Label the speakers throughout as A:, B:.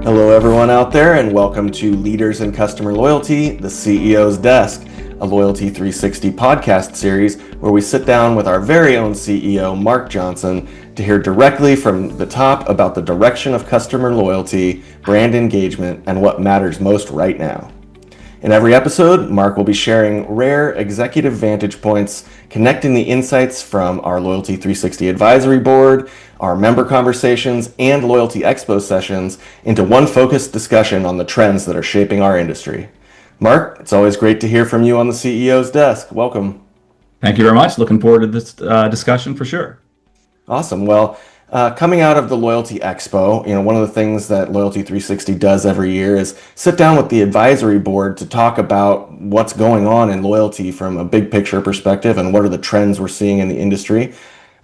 A: Hello, everyone out there, and welcome to Leaders in Customer Loyalty, the CEO's Desk, a Loyalty360 podcast series where we sit down with our very own CEO, Mark Johnson, to hear directly from the top about the direction of customer loyalty, brand engagement, and what matters most right now. In every episode, Mark will be sharing rare executive vantage points, connecting the insights from our Loyalty360 advisory board, our member conversations, and Loyalty Expo sessions into one focused discussion on the trends that are shaping our industry. Mark, it's always great to hear from you on the CEO's Desk. Welcome.
B: Thank you very much. Looking forward to this discussion for sure.
A: Awesome. Well, coming out of the Loyalty Expo, one of the things that Loyalty360 does every year is sit down with the advisory board to talk about what's going on in loyalty from a big picture perspective and what are the trends we're seeing in the industry.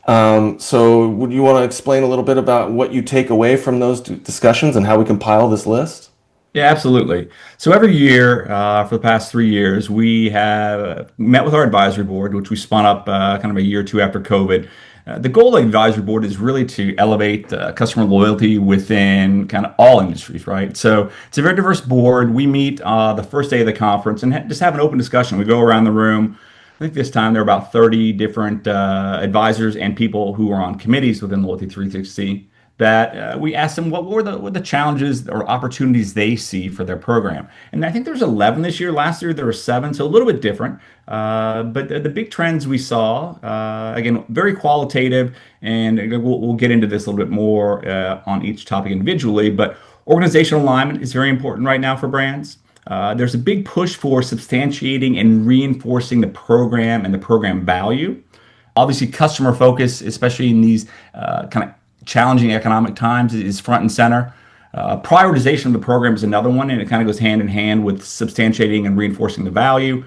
A: So would you want to explain a little bit about what you take away from those discussions and how we compile this list?
B: Yeah, absolutely. So every year for the past 3 years, we have met with our advisory board, which we spun up kind of a year or two after COVID. The goal of the advisory board is really to elevate customer loyalty within kind of all industries, right? So it's a very diverse board. We meet the first day of the conference and just have an open discussion. We go around the room. I think this time there are about 30 different advisors and people who are on committees within Loyalty360 that we asked them what were the challenges or opportunities they see for their program. And I think there's 11 this year. Last year there were 7, so a little bit different. But the big trends we saw, again, very qualitative, and we'll get into this a little bit more on each topic individually, but organizational alignment is very important right now for brands. There's a big push for substantiating and reinforcing the program and the program value. Obviously, customer focus, especially in these kind of challenging economic times, is front and center. Prioritization of the program is another one, and it kind of goes hand in hand with substantiating and reinforcing the value.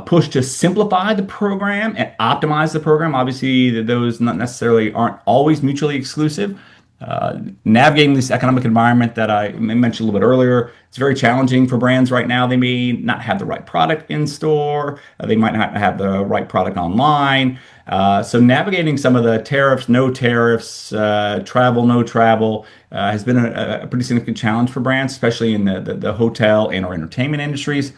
B: Push to simplify the program and optimize the program. Obviously, those not necessarily aren't always mutually exclusive. Navigating this economic environment that I mentioned a little bit earlier, it's very challenging for brands right now. They may not have the right product in store. They might not have the right product online. So navigating some of the tariffs, no tariffs, travel, no travel, has been a pretty significant challenge for brands, especially in the hotel and or entertainment industries.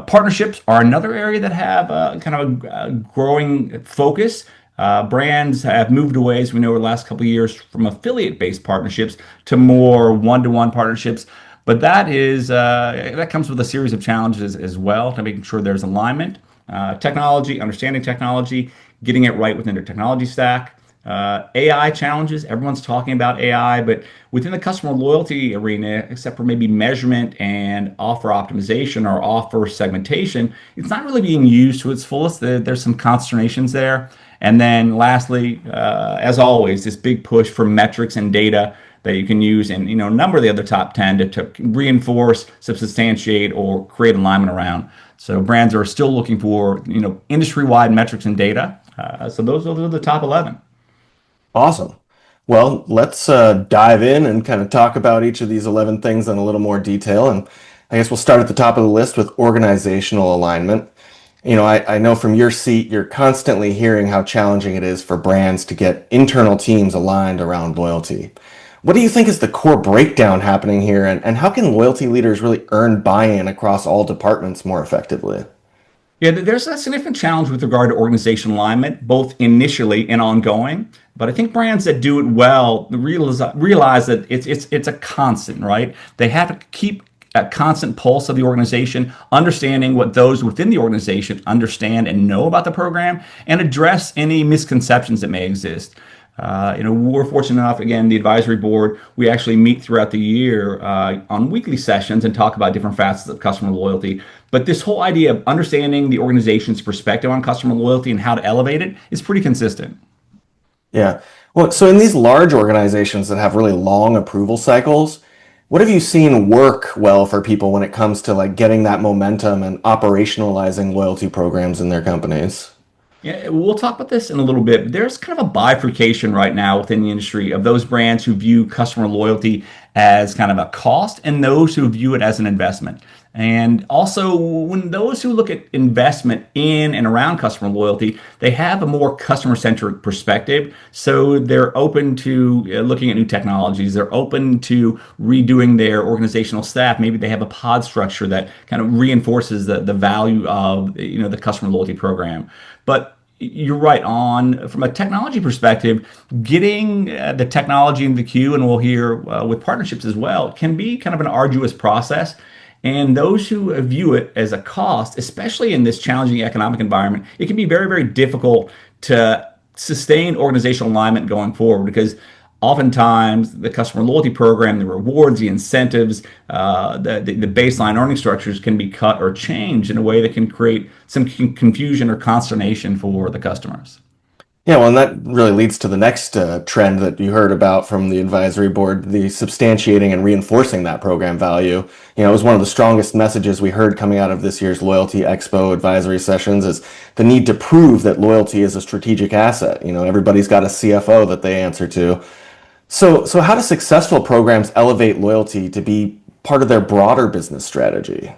B: Partnerships are another area that have kind of a growing focus. Brands have moved away, as we know, over the last couple of years from affiliate-based partnerships to more one-to-one partnerships. But that comes with a series of challenges as well to making sure there's alignment. Technology, understanding technology, getting it right within their technology stack. AI challenges, everyone's talking about AI, but within the customer loyalty arena, except for maybe measurement and offer optimization or offer segmentation, it's not really being used to its fullest. There's some consternations there. And then lastly, as always, this big push for metrics and data that you can use in a number of the other top 10 to reinforce, substantiate, or create alignment around. So brands are still looking for industry-wide metrics and data. So those are the top 11.
A: Awesome. Well, let's dive in and kind of talk about each of these 11 things in a little more detail. And I guess we'll start at the top of the list with organizational alignment. I know from your seat, you're constantly hearing how challenging it is for brands to get internal teams aligned around loyalty. What do you think is the core breakdown happening here, and how can loyalty leaders really earn buy-in across all departments more effectively?
B: Yeah, there's a significant challenge with regard to organizational alignment, both initially and ongoing. But I think brands that do it well realize that it's a constant, right? They have to keep a constant pulse of the organization, understanding what those within the organization understand and know about the program, and address any misconceptions that may exist. We're fortunate enough, again, the advisory board, we actually meet throughout the year on weekly sessions and talk about different facets of customer loyalty. But this whole idea of understanding the organization's perspective on customer loyalty and how to elevate it is pretty consistent.
A: Yeah. Well, so in these large organizations that have really long approval cycles, what have you seen work well for people when it comes to getting that momentum and operationalizing loyalty programs in their companies?
B: Yeah, we'll talk about this in a little bit. But there's kind of a bifurcation right now within the industry of those brands who view customer loyalty as kind of a cost and those who view it as an investment. And also, when those who look at investment in and around customer loyalty, they have a more customer-centric perspective. So they're open to looking at new technologies. They're open to redoing their organizational staff. Maybe they have a pod structure that kind of reinforces the value of the customer loyalty program. But you're right on from a technology perspective, getting the technology in the queue, and we'll hear with partnerships as well, can be kind of an arduous process. And those who view it as a cost, especially in this challenging economic environment, it can be very, very difficult to sustain organizational alignment going forward because oftentimes the customer loyalty program, the rewards, the incentives, the baseline earning structures can be cut or changed in a way that can create some confusion or consternation for the customers.
A: Yeah, well, and that really leads to the next trend that you heard about from the advisory board, the substantiating and reinforcing that program value. It was one of the strongest messages we heard coming out of this year's Loyalty Expo advisory sessions is the need to prove that loyalty is a strategic asset. Everybody's got a CFO that they answer to. So how do successful programs elevate loyalty to be part of their broader business strategy?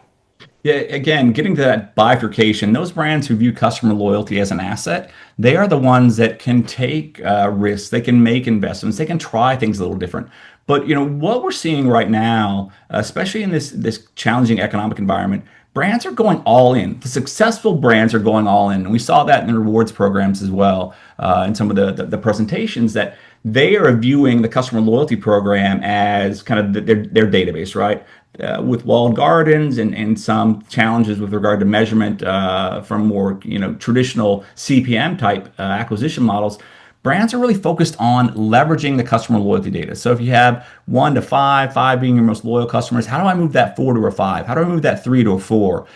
B: Yeah, again, getting to that bifurcation, those brands who view customer loyalty as an asset, they are the ones that can take risks, they can make investments, they can try things a little different. But what we're seeing right now, especially in this challenging economic environment, brands are going all in. The successful brands are going all in, and we saw that in the rewards programs as well, in some of the presentations that they are viewing the customer loyalty program as kind of their database, right? With walled gardens and some challenges with regard to measurement from more traditional CPM type acquisition models, brands are really focused on leveraging the customer loyalty data. So if you have 1 to 5, 5 being your most loyal customers, how do I move that 4 to a 5? How do I move that 3 to a 4?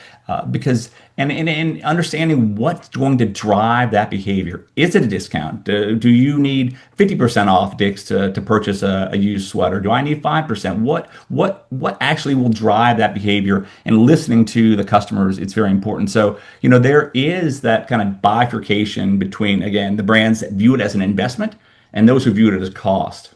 B: Because and understanding what's going to drive that behavior. Is it a discount? Do you need 50% off, Dix, to purchase a used sweater? Do I need 5%? What actually will drive that behavior? And listening to the customers, it's very important. So, there is that kind of bifurcation between, again, the brands that view it as an investment and those who view it as cost.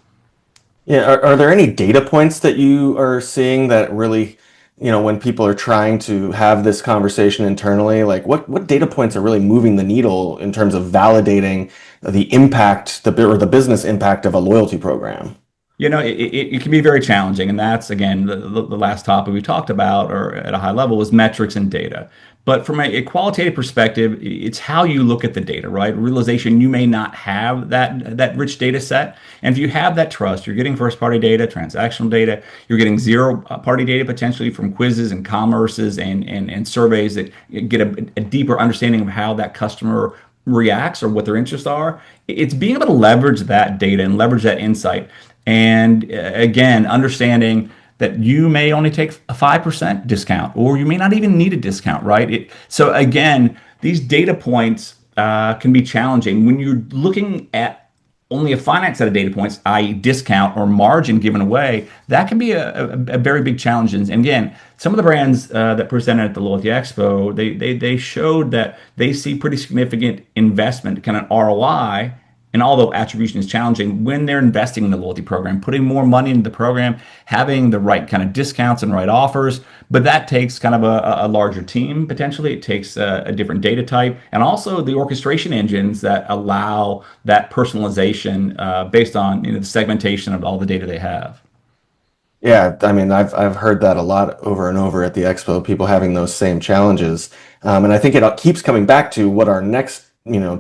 A: Yeah, are there any data points that you are seeing that really, when people are trying to have this conversation internally, like what data points are really moving the needle in terms of validating the impact, or the business impact of a loyalty program?
B: It can be very challenging. And that's, again, the last topic we talked about, or at a high level, is metrics and data. But from a qualitative perspective, it's how you look at the data, right? Realization you may not have that rich data set. And if you have that trust, you're getting first party data, transactional data, you're getting zero party data potentially from quizzes and commerces and surveys that get a deeper understanding of how that customer reacts or what their interests are. It's being able to leverage that data and leverage that insight. And again, understanding that you may only take a 5% discount, or you may not even need a discount, right? So again, these data points can be challenging when you're looking at only a finite set of data points, i.e. discount or margin given away. That can be a very big challenge. And again, some of the brands that presented at the Loyalty Expo, they showed that they see pretty significant investment, kind of ROI. And although attribution is challenging, when they're investing in the loyalty program, putting more money into the program, having the right kind of discounts and right offers, but that takes kind of a larger team potentially. It takes a different data type, and also the orchestration engines that allow that personalization based on the segmentation of all the data they have.
A: Yeah, I mean, I've heard that a lot over and over at the expo, people having those same challenges, and I think it keeps coming back to what our next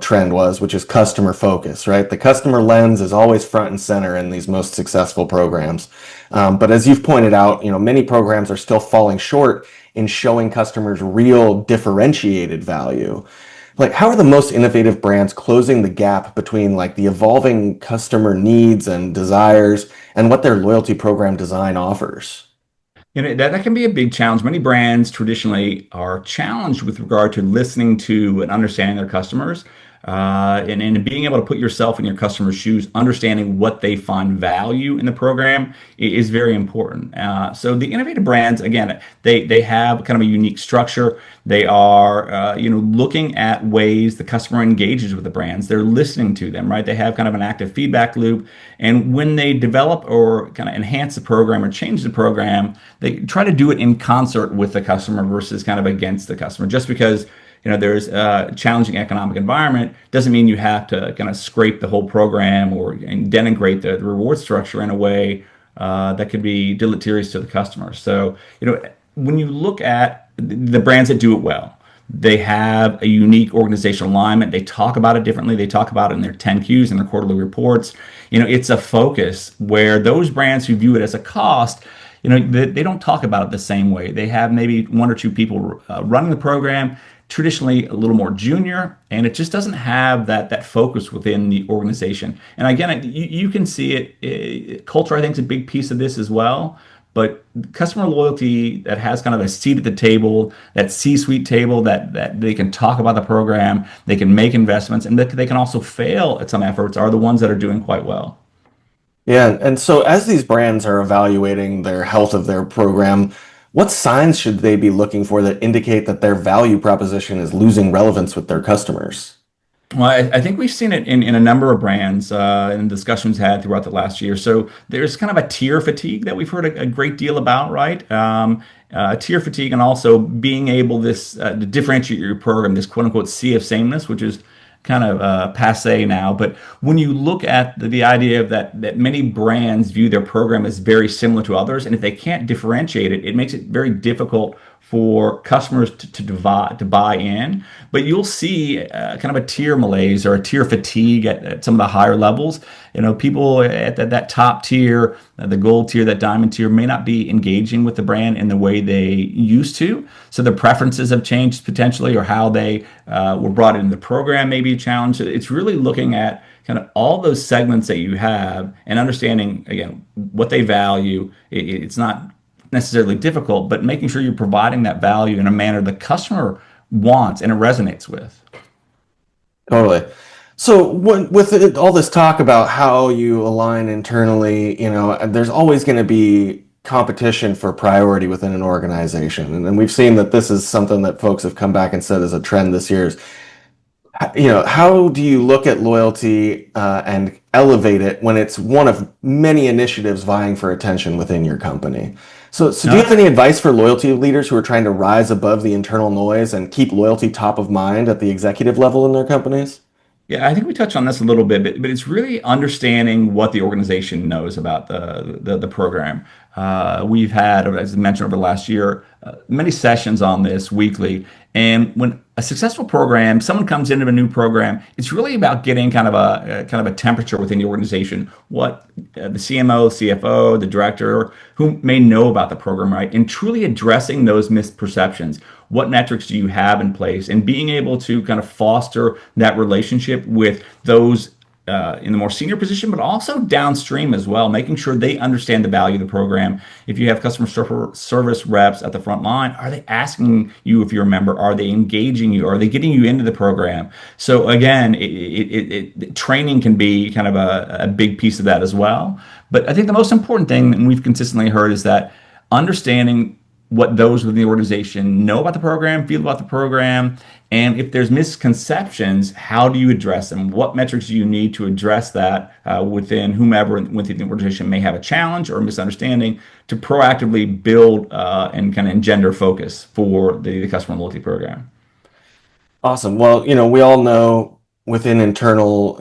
A: trend was, which is customer focus, right? The customer lens is always front and center in these most successful programs. But as you've pointed out, many programs are still falling short in showing customers real differentiated value. Like, how are the most innovative brands closing the gap between like the evolving customer needs and desires and what their loyalty program design offers?
B: That can be a big challenge. Many brands traditionally are challenged with regard to listening to and understanding their customers. and being able to put yourself in your customer's shoes, understanding what they find value in the program is very important. So the innovative brands, again, they have kind of a unique structure. They are, looking at ways the customer engages with the brands. They're listening to them, right? They have kind of an active feedback loop. And when they develop or kind of enhance the program or change the program, they try to do it in concert with the customer versus kind of against the customer. Just because there's a challenging economic environment doesn't mean you have to kind of scrape the whole program or and denigrate the reward structure in a way that could be deleterious to the customer. So, when you look at the brands that do it well, they have a unique organizational alignment. They talk about it differently. They talk about it in their 10Qs and their quarterly reports. It's a focus where those brands who view it as a cost, they don't talk about it the same way. They have maybe one or two people running the program, traditionally a little more junior, and it just doesn't have that focus within the organization. And again, you can see culture, I think, is a big piece of this as well. But customer loyalty that has kind of a seat at the table, that C-suite table, that they can talk about the program, they can make investments, and that they can also fail at some efforts, are the ones that are doing quite well.
A: Yeah, and so as these brands are evaluating their health of their program, what signs should they be looking for that indicate that their value proposition is losing relevance with their customers?
B: Well, I think we've seen it in a number of brands and discussions had throughout the last year. So there's kind of a tier fatigue that we've heard a great deal about, right? Tier fatigue, and also being able to differentiate your program, this quote unquote sea of sameness, which is kind of passe now. But when you look at the idea of that many brands view their program as very similar to others, and if they can't differentiate it, it makes it very difficult for customers to buy in. But you'll see kind of a tier malaise or a tier fatigue at some of the higher levels. People at that top tier, the gold tier, that diamond tier, may not be engaging with the brand in the way they used to. So their preferences have changed potentially, or how they were brought into the program may be a challenge. It's really looking at kind of all those segments that you have and understanding, again, what they value. It's not necessarily difficult, but making sure you're providing that value in a manner the customer wants and it resonates with.
A: Totally. So all this talk about how you align internally, there's always going to be competition for priority within an organization. And we've seen that this is something that folks have come back and said is a trend this year. How do you look at loyalty and elevate it when it's one of many initiatives vying for attention within your company? So do you
B: No,
A: have any advice for loyalty leaders who are trying to rise above the internal noise and keep loyalty top of mind at the executive level in their companies?
B: yeah, I think we touched on this a little bit, but it's really understanding what the organization knows about the program. We've had, as I mentioned, over the last year, many sessions on this weekly. And when a successful program, someone comes into a new program, it's really about getting kind of a temperature within the organization. What the CMO, CFO, the director, who may know about the program, right? And truly addressing those misperceptions. What metrics do you have in place? And being able to kind of foster that relationship with those in the more senior position, but also downstream as well, making sure they understand the value of the program. If you have service reps at the front line, are they asking you if you're a member? Are they engaging you? Are they getting you into the program? So again, training can be kind of a big piece of that as well. But I think the most important thing, and we've consistently heard, is that understanding what those within the organization know about the program, feel about the program, and if there's misconceptions, how do you address them? What metrics do you need to address that within whomever within the organization may have a challenge or a misunderstanding, to proactively build and kind of engender focus for the customer loyalty program?
A: Awesome. Well, we all know within an internal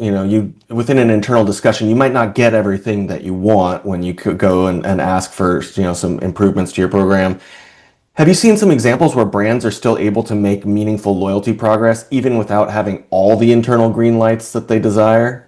A: discussion, you might not get everything that you want when you could go and ask for, some improvements to your program. Have you seen some examples where brands are still able to make meaningful loyalty progress even without having all the internal green lights that they desire?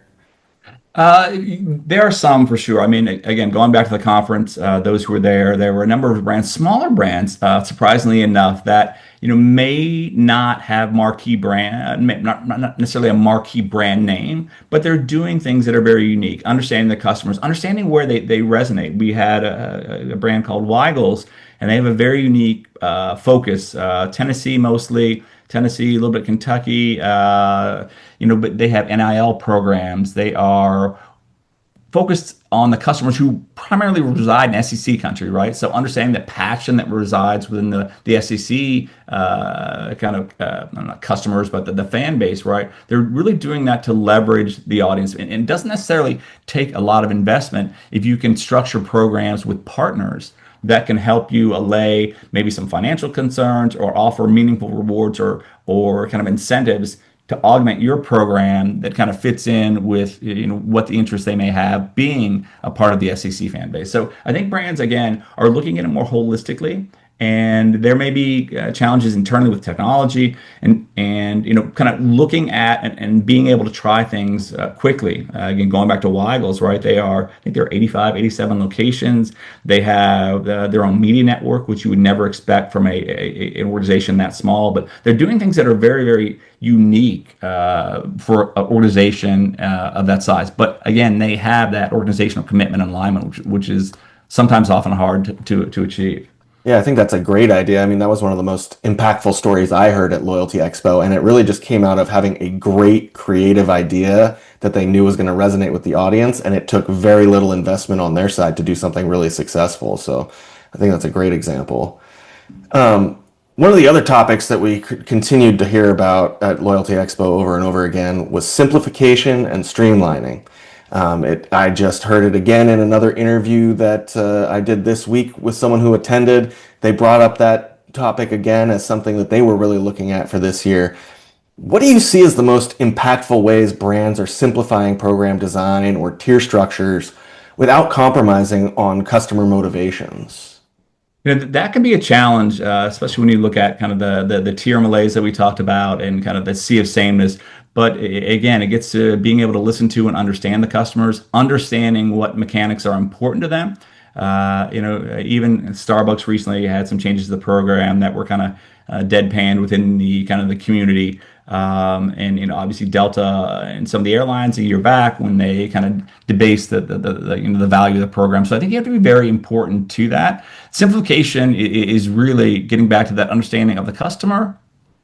B: There are some for sure. I mean, again, going back to the conference, those who were there were a number of brands, smaller brands, surprisingly enough, that may not have marquee brand, not necessarily a marquee brand name, but they're doing things that are very unique. Understanding the customers, understanding where they resonate. We had a brand called Weigel's, and they have a very unique focus, Tennessee mostly. Tennessee, a little bit Kentucky, but they have NIL programs. They are focused on the customers who primarily reside in SEC country, right? So understanding the passion that resides within the SEC not customers, but the fan base, right? They're really doing that to leverage the audience, and it doesn't necessarily take a lot of investment if you can structure programs with partners that can help you allay maybe some financial concerns or offer meaningful rewards or kind of incentives to augment your program that kind of fits in with what the interest they may have being a part of the SEC fan base. So I think brands again are looking at it more holistically, and there may be challenges internally with technology and kind of looking at and being able to try things quickly. Again, going back to Weigels, right? I think there are 85, 87 locations. They have their own media network, which you would never expect from an organization that small, but they're doing things that are very, very unique for an organization of that size. But again, they have that organizational commitment and alignment, which is sometimes often hard to achieve.
A: Yeah, I think that's a great idea. I mean, that was one of the most impactful stories I heard at Loyalty Expo, and it really just came out of having a great creative idea that they knew was going to resonate with the audience, and it took very little investment on their side to do something really successful. So I think that's a great example. One of the other topics that we continued to hear about at Loyalty Expo over and over again was simplification and streamlining. I just heard it again in another interview that I did this week with someone who attended. They brought up that topic again as something that they were really looking at for this year. What do you see as the most impactful ways brands are simplifying program design or tier structures without compromising on customer motivations?
B: That can be a challenge, especially when you look at kind of the tier malaise that we talked about and kind of the sea of sameness. But again, it gets to being able to listen to and understand the customers, understanding what mechanics are important to them. Even Starbucks recently had some changes to the program that were kind of deadpanned within the kind of the community. And obviously Delta and some of the airlines a year back when they kind of debased the value of the program. So I think you have to be very important to that. Simplification is really getting back to that understanding of the customer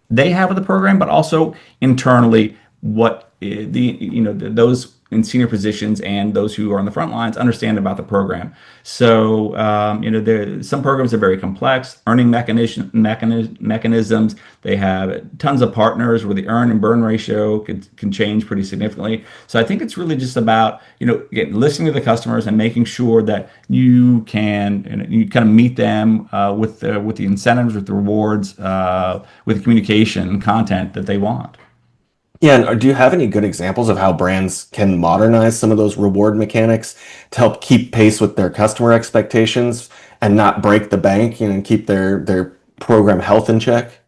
B: they have of the program, but also internally what those in senior positions and those who are on the front lines understand about the program. So some programs are very complex, earning mechanisms. They have tons of partners where the earn and burn ratio can change pretty significantly. So I think it's really just about listening to the customers and making sure that you kind of meet them with the incentives, with the rewards, with the communication and content that they want.
A: Yeah, and do you have any good examples of how brands can modernize some of those reward mechanics to help keep pace with their customer expectations and not break the bank, and keep their program health in check?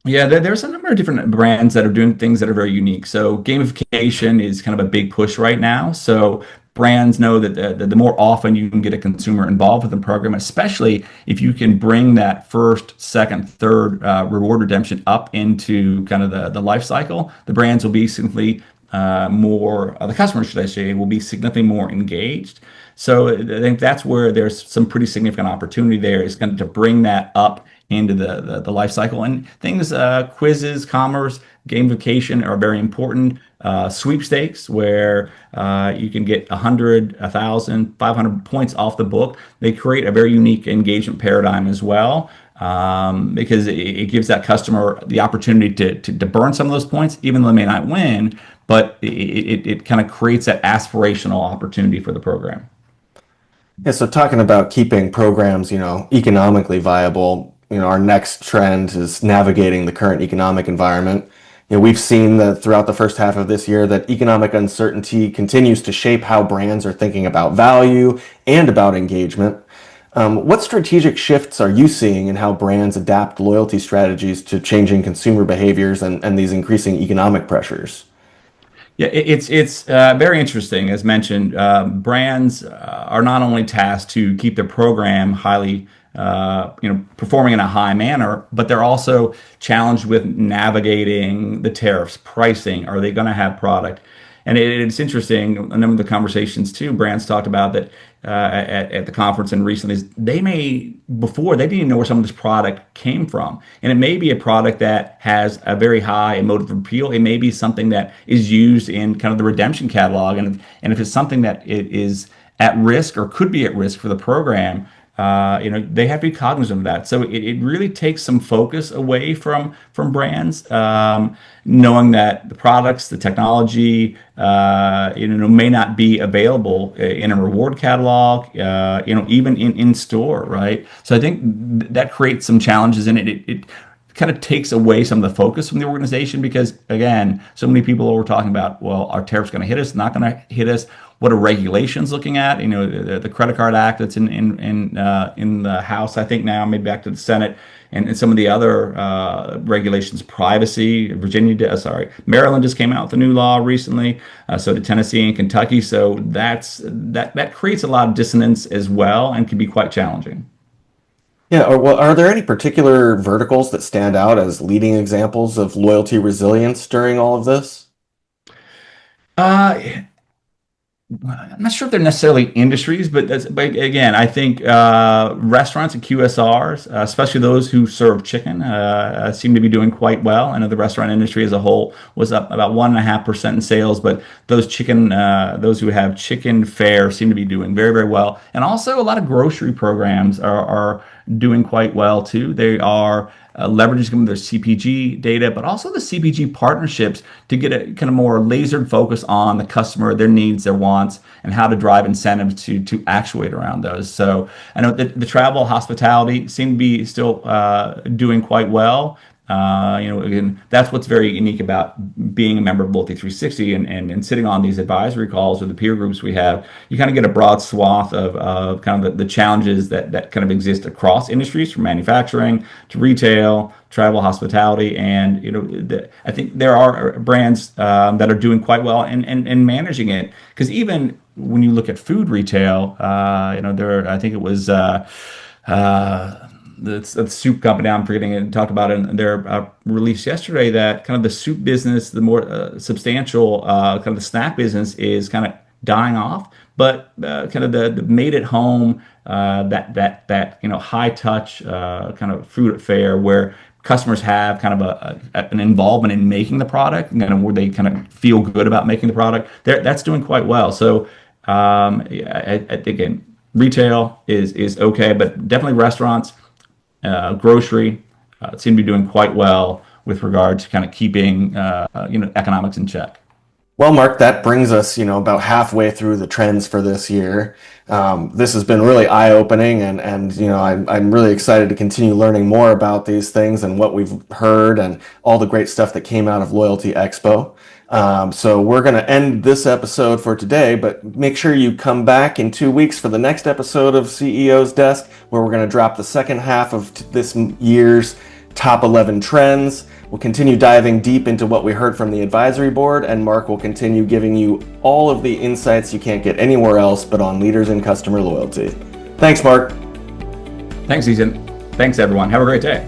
B: Yeah, there's a number of different brands that are doing things that are very unique. So gamification is kind of a big push right now. So brands know that the more often you can get a consumer involved with the program, especially if you can bring that first, second, third reward redemption up into kind of the life cycle, the brands will be simply the customers, should I say, will be significantly more engaged. So I think that's where there's some pretty significant opportunity there is kind of to bring that up into the life cycle. And things, quizzes, commerce, gamification are very important. Sweepstakes, where you can get 100, 1,000, 500 points off the book. They create a very unique engagement paradigm as well, because it gives that customer the opportunity to burn some of those points, even though they may not win, but it kind of creates that aspirational opportunity for the program.
A: Yeah, so talking about keeping programs, economically viable, our next trend is navigating the current economic environment. We've seen that throughout the first half of this year that economic uncertainty continues to shape how brands are thinking about value and about engagement. What strategic shifts are you seeing in how brands adapt loyalty strategies to changing consumer behaviors and these increasing economic pressures?
B: Yeah, it's very interesting. As mentioned, brands are not only tasked to keep their program highly, performing in a high manner, but they're also challenged with navigating the tariffs, pricing. Are they going to have product? And it's interesting, a number of the conversations too, brands talked about that at the conference and recently, is before, they didn't even know where some of this product came from. And it may be a product that has a very high emotive appeal. It may be something that is used in kind of the redemption catalog. And if it's something that it is at risk or could be at risk for the program, they have to be cognizant of that. So it really takes some focus away from brands, knowing that the products, the technology, may not be available in a reward catalog, even in store, right? So I think that creates some challenges, and it kind of takes away some of the focus from the organization because, again, so many people are talking about, well, are tariffs going to hit us? Not going to hit us? What are regulations looking at? The Credit Card Act that's in the House, I think now, maybe back to the Senate, and some of the other regulations, privacy. Maryland just came out with a new law recently. So did Tennessee and Kentucky. So that creates a lot of dissonance as well, and can be quite challenging.
A: Yeah, are there any particular verticals that stand out as leading examples of loyalty resilience during all of this?
B: Uh, I'm not sure if they're necessarily industries, but again, I think restaurants and QSRs, especially those who serve chicken, seem to be doing quite well. I know the restaurant industry as a whole was up about 1.5% in sales, but those who have chicken fare seem to be doing very, very well. And also, a lot of grocery programs are doing quite well too. They are leveraging some of their CPG data, but also the CPG partnerships to get a kind of more lasered focus on the customer, their needs, their wants, and how to drive incentives to actuate around those. So I know that the travel, hospitality seem to be still doing quite well. Again, that's what's very unique about being a member of Loyalty360 and sitting on these advisory calls or the peer groups we have. You kind of get a broad swath of kind of the challenges that kind of exist across industries, from manufacturing to retail, travel, hospitality, and I think there are brands that are doing quite well and managing it. Because even when you look at food retail, I think it was. The soup company, I'm forgetting it, talked about it in their release yesterday, that kind of the soup business, the more substantial kind of the snack business, is kind of dying off, but kind of the made at home, that high touch kind of food at fare, where customers have kind of an involvement in making the product, and kind of where they kind of feel good about making the product, that's doing quite well. So again, retail is okay, but definitely restaurants, grocery seem to be doing quite well with regard to kind of keeping economics in check.
A: Well, Mark, that brings us, about halfway through the trends for this year. This has been really eye-opening, and I'm really excited to continue learning more about these things and what we've heard and all the great stuff that came out of Loyalty Expo. So we're going to end this episode for today, but make sure you come back in 2 weeks for the next episode of CEO's Desk, where we're going to drop the second half of this year's top 11 trends. We'll continue diving deep into what we heard from the advisory board, and Mark will continue giving you all of the insights you can't get anywhere else but on leaders in customer loyalty. Thanks, Mark.
B: Thanks, Ethan. Thanks, everyone. Have a great day.